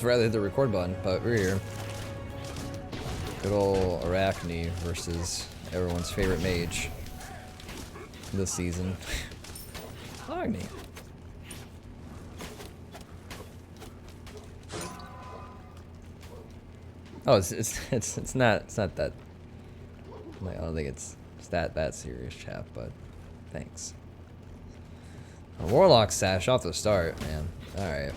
Rather hit the record button, but we're here. Good old Arachne versus everyone's favorite mage this season. Arachne. Oh, it's not that. Like, I don't think it's that serious, chap. But thanks. A Warlock sash off the start, man. All right.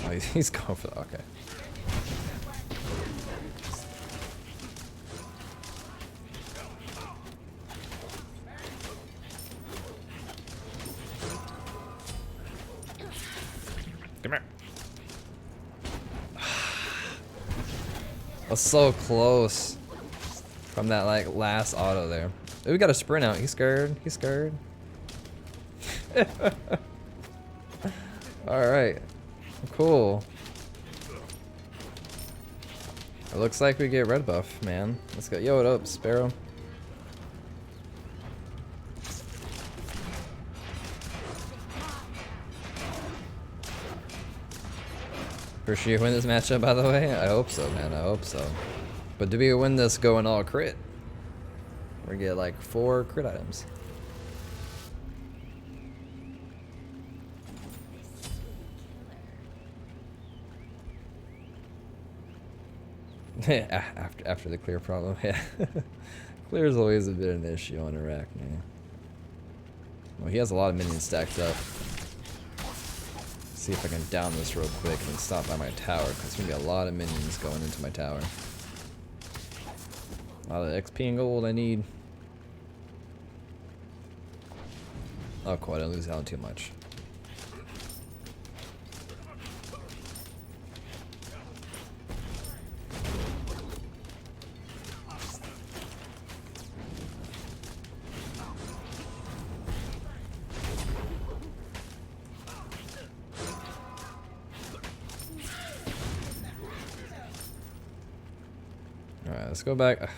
Oh, he's going for the, okay. Come here. That's so close from that like last auto there. Ooh, we got a sprint out. He's scared. He's scared. All right. Cool. It looks like we get red buff, man. Let's go. Yo, what up, Sparrow? For sure win this matchup, by the way? I hope so, man. I hope so. But do we win this going all crit? We get like 4 crit items. after the clear problem, yeah. Clear is always a bit of an issue on Arachne. Well, he has a lot of minions stacked up. See if I can down this real quick and then stop by my tower, because there's gonna be a lot of minions going into my tower. A lot of XP and gold I need. Oh, cool, I didn't lose out too much. Alright, let's go back.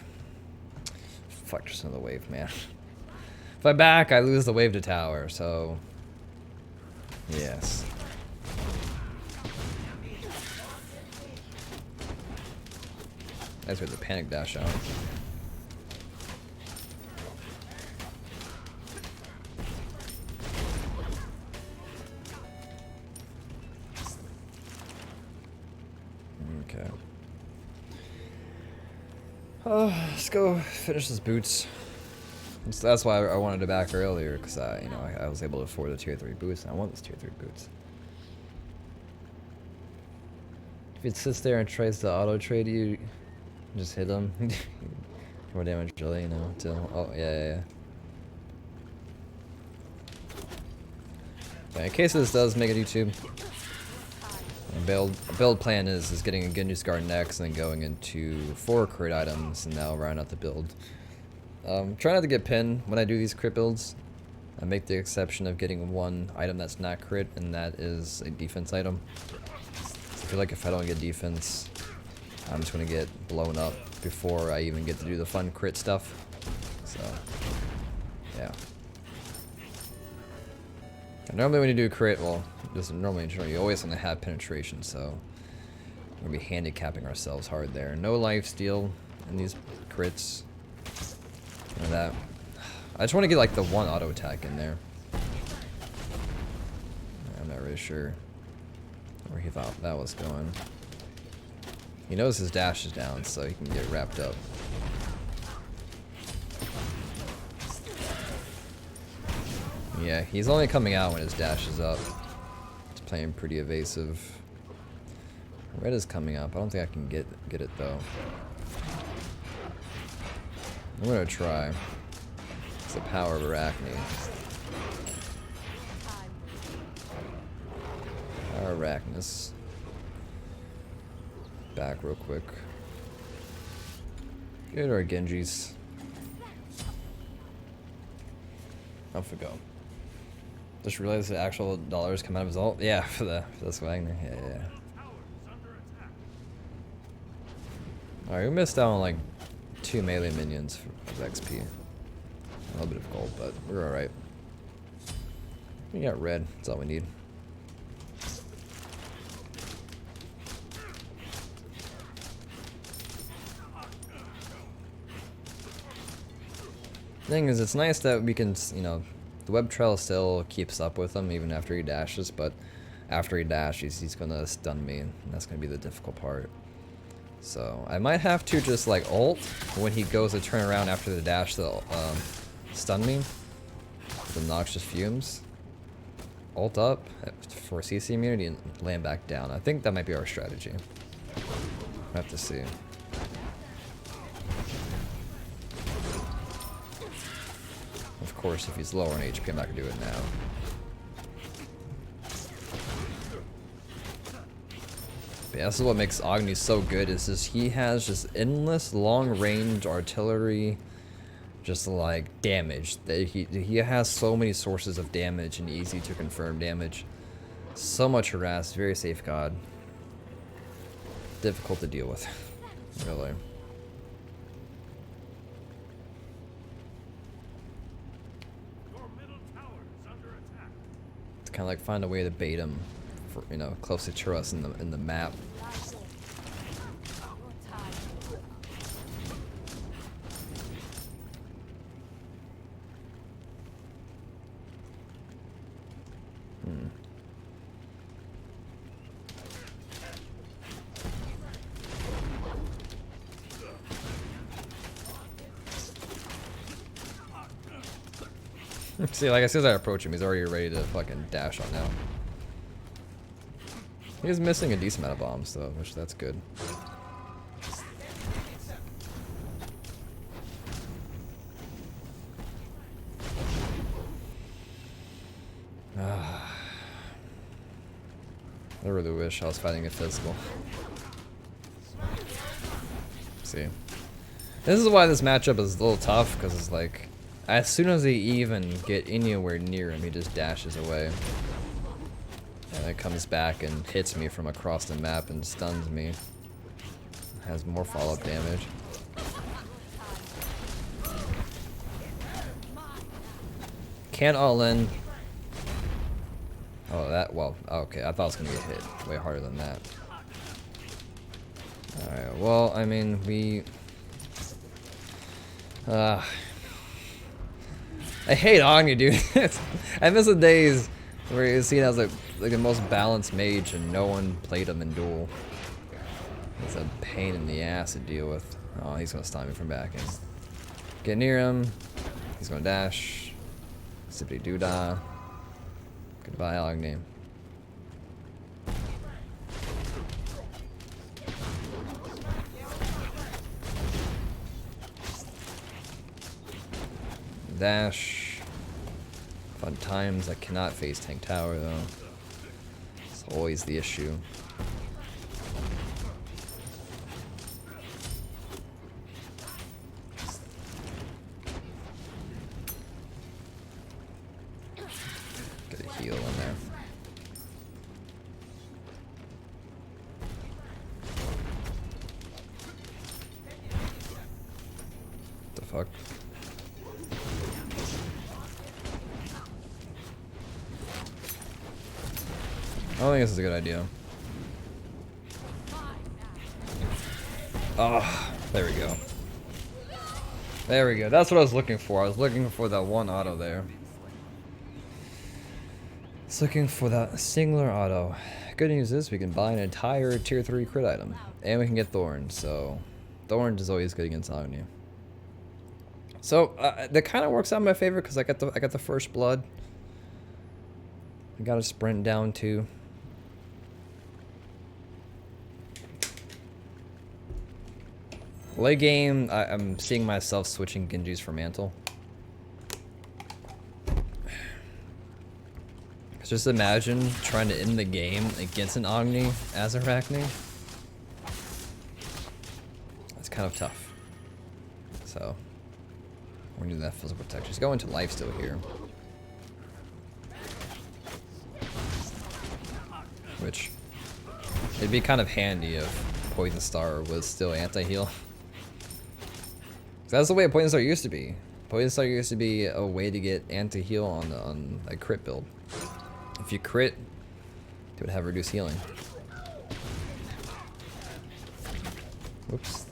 Fuck, just another wave, man. If I back, I lose the wave to tower, so... Yes. That's where the panic dash out. Okay. Let's go finish this boots. So that's why I wanted to back earlier, because I was able to afford the tier 3 boots, and I want this tier 3 boots. If it sits there and tries to auto trade you, just hit him. More damage, really, you know. Till yeah. In case this does make a YouTube, build plan is getting a Genji Scar next, and then going into 4 crit items, and now round out the build. Try not to get pinned when I do these crit builds. I make the exception of getting 1 item that's not crit, and that is a defense item. I feel like if I don't get defense, I'm just gonna get blown up before I even get to do the fun crit stuff. So, yeah. And normally when you do crit, well, just normally you always gonna have penetration, so we're gonna be handicapping ourselves hard there. No lifesteal in these crits. Or that. I just want to get like the 1 auto attack in there. I'm not really sure where he thought that was going. He knows his dash is down, so he can get wrapped up. Yeah, he's only coming out when his dash is up. He's playing pretty evasive. Red is coming up. I don't think I can get it though. I'm gonna try. It's the power of Arachne. Arachnis. Back real quick. Get our Genjis. Off we go. Just realized the actual dollars come out of his ult. Yeah, for the Swagner. Yeah. Alright, we missed out on like 2 melee minions of XP. A little bit of gold, but we're alright. We got red. That's all we need. Thing is, it's nice that we can, you know, the web trail still keeps up with him even after he dashes, but after he dashes, he's gonna stun me, and that's gonna be the difficult part. So I might have to just like ult when he goes to turn around after the dash to stun me. The noxious fumes. Ult up for CC immunity and land back down. I think that might be our strategy. I have to see. Of course, if he's lower on HP, I'm not gonna do it now. But yeah, this is what makes Agni so good, is just he has just endless long-range artillery, just like damage. He has so many sources of damage and easy to confirm damage. So much harass, very safe god. Difficult to deal with, really. To kind of like find a way to bait him, for, you know, closer to us in the map. See, like as soon as I approach him, he's already ready to fucking dash on now. He is missing a decent amount of bombs though, which that's good. I really wish I was fighting a physical. See, this is why this matchup is a little tough, because it's like, as soon as they even get anywhere near him, he just dashes away. And it comes back and hits me from across the map and stuns me. Has more follow-up damage. Can't all in. Oh, that, well, okay, I thought it was gonna get hit way harder than that. Alright, well, I mean, I hate Agni, dude. I miss the days where he was seen as like the most balanced mage and no one played him in Duel. It's a pain in the ass to deal with. Oh, he's gonna stop me from backing. Get near him. He's gonna dash. Sippity doodah. Goodbye, Agni. Dash. Fun times. I cannot face tank tower though. It's always the issue. Get a heal in there. What the fuck? I don't think this is a good idea. Oh, there we go. There we go. That's what I was looking for. I was looking for that one auto there. I was looking for that singular auto. Good news is we can buy an entire tier 3 crit item. And we can get Thorn, so Thorn is always good against Agni. So that kind of works out in my favor because I got the first blood. I got to sprint down too. Late game, I'm seeing myself switching Genjis for Mantle. Just imagine trying to end the game against an Agni as ARACHNE. That's kind of tough. So, we're gonna do that physical protection. Just go into life still here. Which, it'd be kind of handy if Poison Star was still anti-heal. That's the way a Poison Star used to be. Poison Star used to be a way to get anti-heal on a crit build. If you crit, it would have reduced healing. Whoops.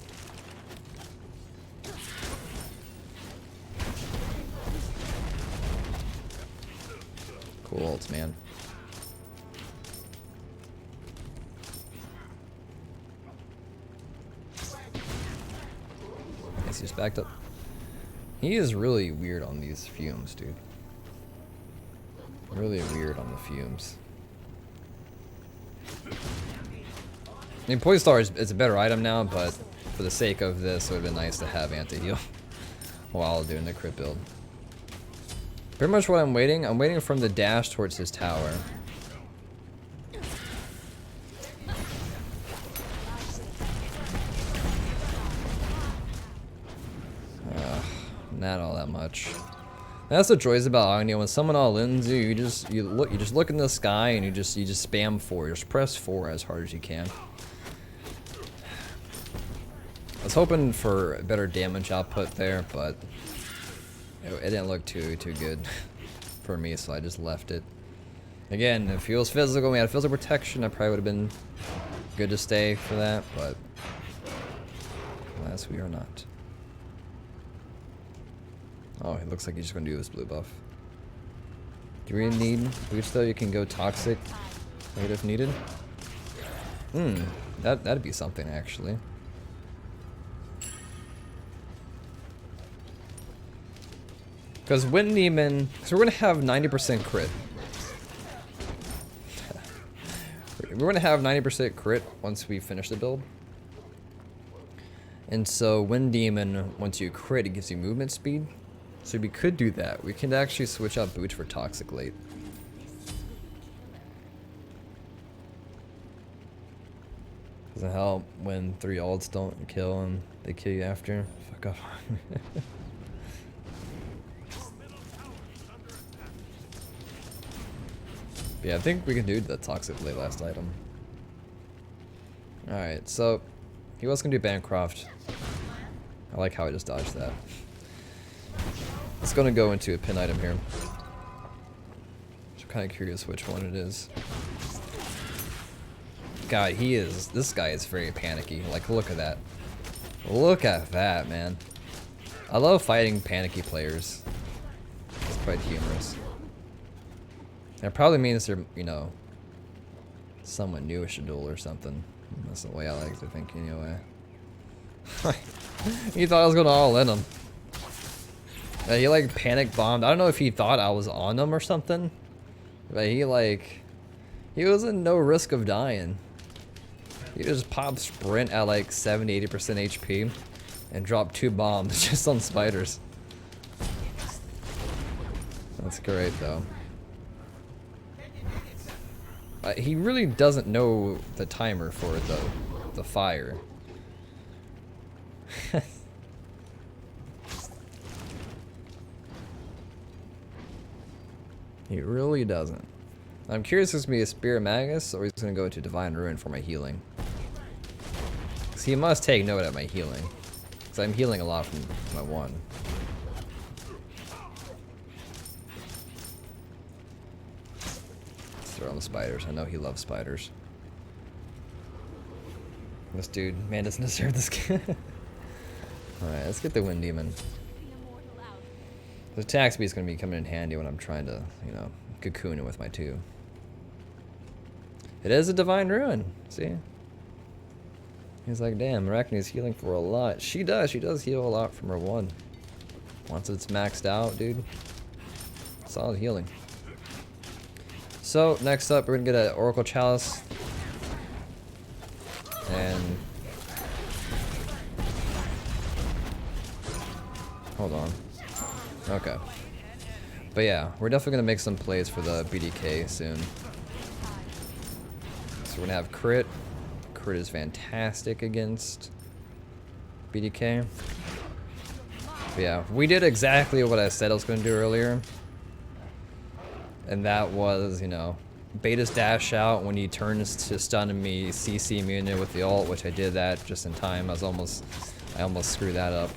Cool ults, man. Guess he's backed up. He is really weird on these fumes, dude. Really weird on the fumes. I mean, Poison Star is a better item now, but for the sake of this, it would have been nice to have anti-heal while doing the crit build. Pretty much what I'm waiting from the dash towards his tower. Not all that much. That's the joys about ARACHNE. When someone all-ins you, you just look in the sky and you just spam 4. You just press 4 as hard as you can. I was hoping for a better damage output there, but it didn't look too good for me, so I just left it. Again, if he was physical, we had physical protection, I probably would have been good to stay for that, but alas, we are not. Oh, it looks like he's just gonna do this blue buff. Do we need boots though? You can go toxic right if needed. That'd be something actually. Because Wind Demon, so we're gonna have 90% crit. We're gonna have 90% crit once we finish the build. And so Wind Demon, once you crit, it gives you movement speed. So we could do that. We can actually switch out boots for toxic late. Doesn't help when 3 ults don't kill and they kill you after. Fuck off. Yeah, I think we can do the toxic late last item. Alright, so he was gonna do Bancroft. I like how I just dodged that. It's gonna go into a pin item here. I'm kind of curious which one it is. God, this guy is very panicky. Like, look at that. Look at that, man. I love fighting panicky players. It's quite humorous. That probably means they're, you know, somewhat newish to Duel or something. That's the way I like to think anyway. He thought I was gonna all in him. He like panic bombed. I don't know if he thought I was on him or something. But he was in no risk of dying. He just popped sprint at like 70-80% HP and dropped 2 bombs just on spiders. That's great though. He really doesn't know the timer for the fire. He really doesn't. I'm curious if it's going to be a Spirit Magus or he's going to go into Divine Ruin for my healing. Because he must take note of my healing. Because I'm healing a lot from my 1. Let's throw on the spiders. I know he loves spiders. This dude, man, doesn't deserve this kid. Alright, let's get the Wind Demon. The attack speed is going to be coming in handy when I'm trying to, you know, cocoon it with my 2. It is a Divine Ruin. See? He's like, damn, ARACHNE is healing for a lot. She does heal a lot from her 1. Once it's maxed out, dude. Solid healing. So, next up, we're going to get an Oracle Chalice. And... hold on. Okay. But yeah, we're definitely going to make some plays for the BDK soon. So we're going to have crit. Crit is fantastic against BDK. But yeah, we did exactly what I said I was going to do earlier. And that was, you know, Beta's dash out when he turns to stun me, CC immunity with the ult, which I did that just in time. I almost screwed that up.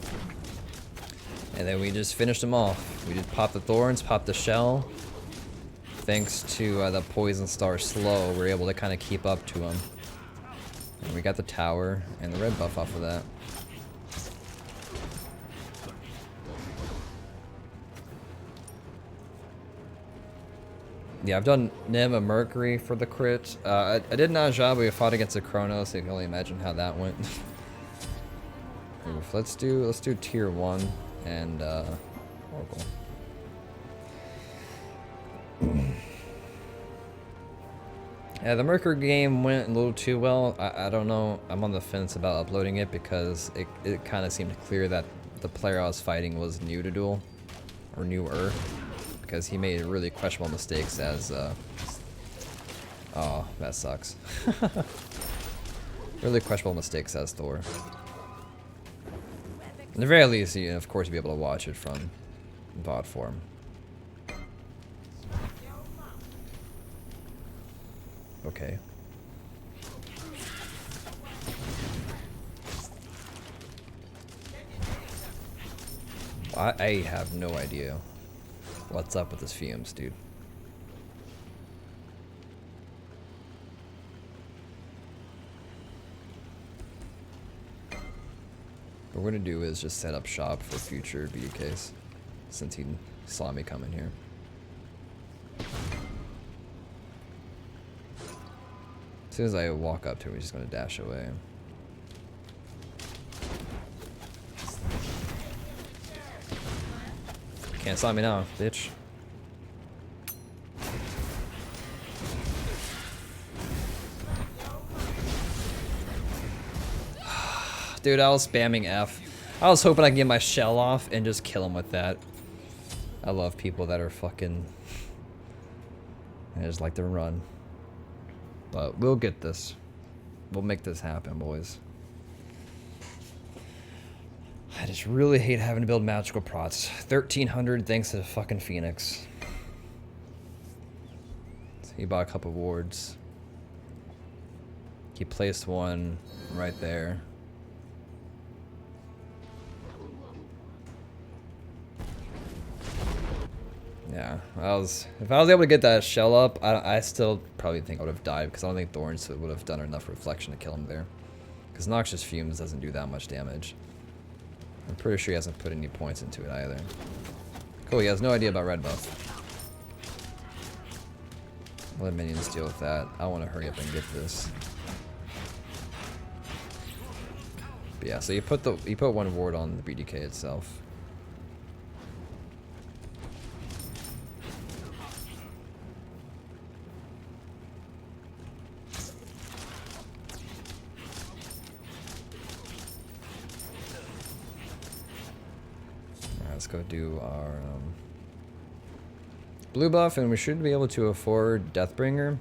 And then we just finished them off. We just popped the thorns, popped the shell, thanks to the Poison Star slow, we're able to kind of keep up to him. And we got the tower and the red buff off of that. Yeah, I've done Nim and Mercury for the crit. I did Najah, but we fought against a Chronos, so you can only imagine how that went. Oof, let's do tier 1 and Oracle. Yeah, the Mercury game went a little too well. I don't know. I'm on the fence about uploading it because it kind of seemed clear that the player I was fighting was new to Duel, or newer, because he made really questionable mistakes as oh, that sucks. Really questionable mistakes as Thor. At the very least, you know, of course, you'll be able to watch it from VOD form. Okay. I have no idea what's up with this fumes, dude. What we're gonna do is just set up shop for future BDKs, since he saw me coming here. As soon as I walk up to him, he's just gonna dash away. Can't stop me now, bitch. Dude, I was spamming F. I was hoping I could get my shell off and just kill him with that. I love people that are fucking... I just like to run. But we'll get this. We'll make this happen, boys. I just really hate having to build magical prots. 1300 thanks to the fucking Phoenix. So he bought a couple wards. He placed one right there. Yeah, if I was able to get that shell up, I still probably think I would have died, because I don't think Thorns would have done enough reflection to kill him there. Because Noxious Fumes doesn't do that much damage. I'm pretty sure he hasn't put any points into it either. Cool, he has no idea about red buff. Let minions deal with that. I want to hurry up and get this. But yeah, so you put one ward on the BDK itself. Let's go do our blue buff, and we should be able to afford Deathbringer.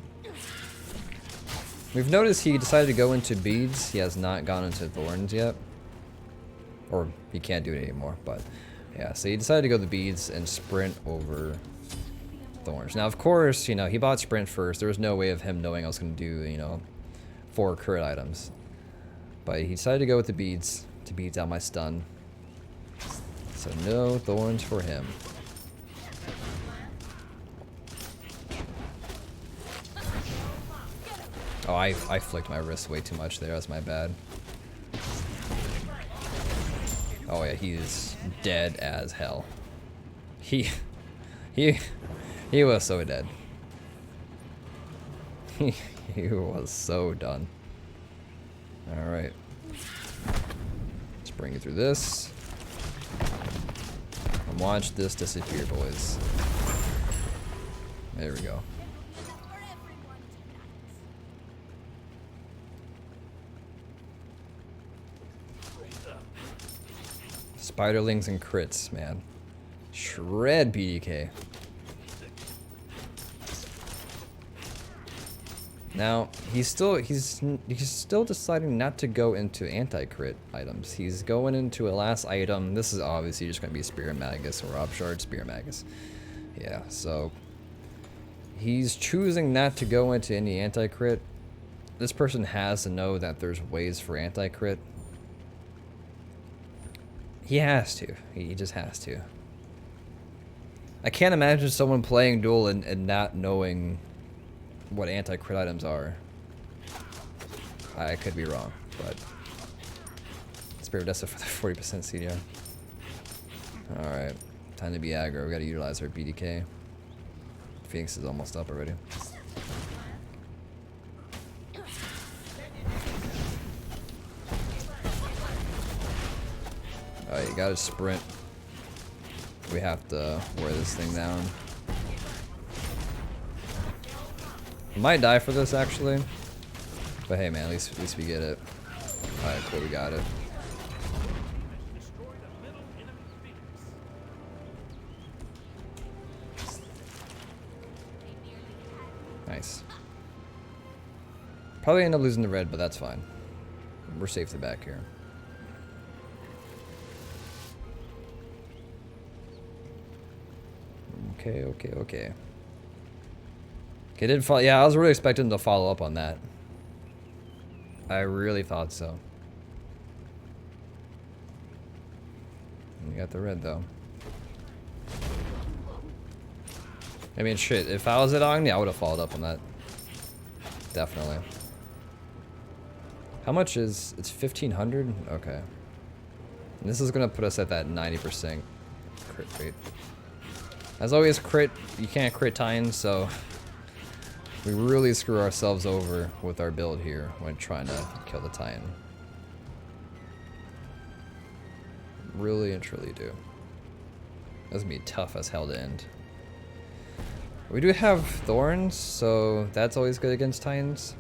We've noticed he decided to go into beads. He has not gone into thorns yet. Or he can't do it anymore, but yeah, so he decided to go the beads and sprint over thorns. Now, of course, you know, he bought sprint first. There was no way of him knowing I was going to do, you know, 4 crit items. But he decided to go with the beads to beat down my stun. So no thorns for him. Oh, I flicked my wrist way too much there. That's my bad. Oh yeah, he is dead as hell. He was so dead. He was so done. All right, let's bring it through this. And watch this disappear, boys. There we go. Spiderlings and crits, man. Shred BDK. Now, he's still deciding not to go into anti-crit items. He's going into a last item. This is obviously just going to be Spirit Magus or Upshard Spirit Magus. Yeah, so he's choosing not to go into any anti-crit. This person has to know that there's ways for anti-crit. He has to. He just has to. I can't imagine someone playing Duel and not knowing what anti-crit items are. I could be wrong, but Spirit Dessa for the 40% CDR. Alright, time to be aggro. We gotta utilize our BDK. Phoenix is almost up already. Alright, you gotta sprint. We have to wear this thing down. Might die for this actually. But hey man, at least we get it. Alright, cool, we got it. Nice. Probably end up losing the red, but that's fine. We're safely back here. Okay. Okay, didn't follow. Yeah, I was really expecting to follow up on that. I really thought so. You got the red though. I mean, shit. If I was at Agni, I would have followed up on that. Definitely. How much is? It's 1,500. Okay. And this is gonna put us at that 90% crit rate. As always, crit, you can't crit Titans, so we really screw ourselves over with our build here when trying to kill the Titan. Really and truly do. That's gonna be tough as hell to end. We do have Thorns, so that's always good against Titans.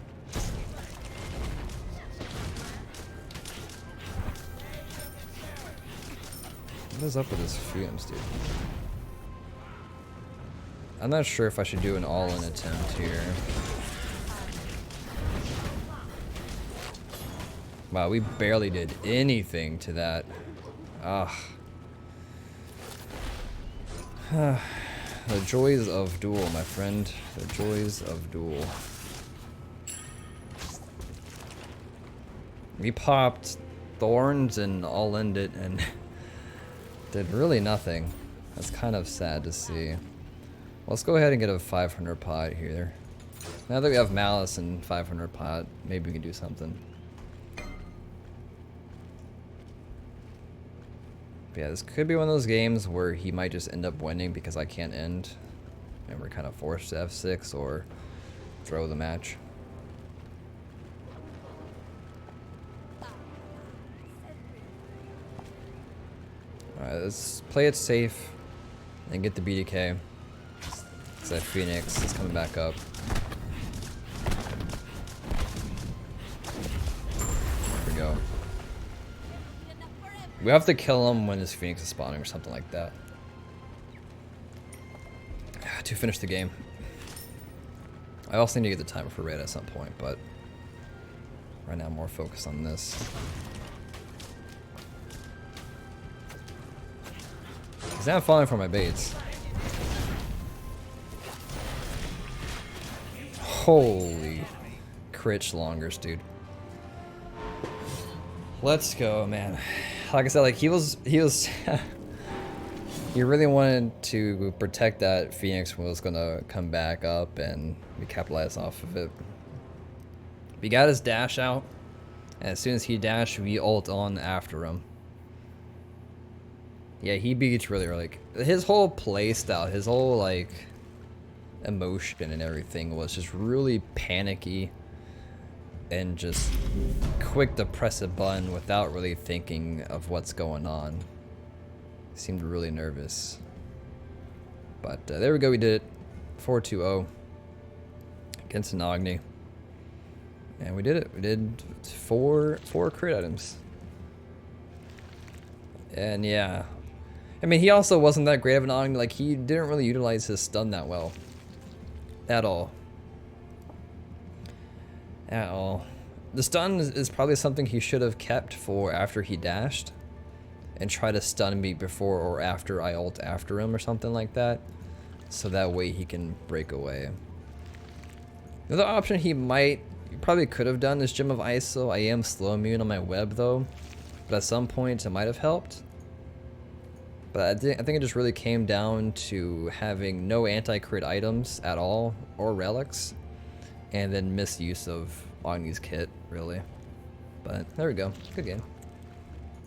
What is up with this Fumes, dude? I'm not sure if I should do an all-in attempt here. Wow, we barely did anything to that. Ah. The joys of Duel, my friend. The joys of Duel. We popped Thorns and all-ined it and did really nothing. That's kind of sad to see. Let's go ahead and get a 500 pot here. Now that we have Malice and 500 pot, maybe we can do something. But yeah, this could be one of those games where he might just end up winning because I can't end. And we're kind of forced to F6 or throw the match. Alright, let's play it safe and get the BDK. Because that Phoenix is coming back up. There we go. We have to kill him when his Phoenix is spawning or something like that. To finish the game. I also need to get the timer for red at some point, but right now I'm more focused on this. He's not falling for my baits. Holy crit schlongers, dude. Let's go, man. Like I said, like he was he really wanted to protect that Phoenix was gonna come back up and we capitalized off of it. We got his dash out, and as soon as he dashed, we ult on after him. Yeah, he beats really early. His whole play style, his whole like emotion and everything was just really panicky and just quick to press a button without really thinking of what's going on. He seemed really nervous. But there we go, we did it. 4-2-0 against an Agni. And we did it. We did four crit items. And yeah. I mean, he also wasn't that great of an Agni. Like, he didn't really utilize his stun that well. At all. At all. The stun is probably something he should have kept for after he dashed. And try to stun me before or after I ult after him or something like that. So that way he can break away. The other option he probably could have done is Gem of ISO. I am slow immune on my web though. But at some point it might have helped. But I think it just really came down to having no anti-crit items at all, or relics, and then misuse of Agni's kit, really. But there we go. Good game.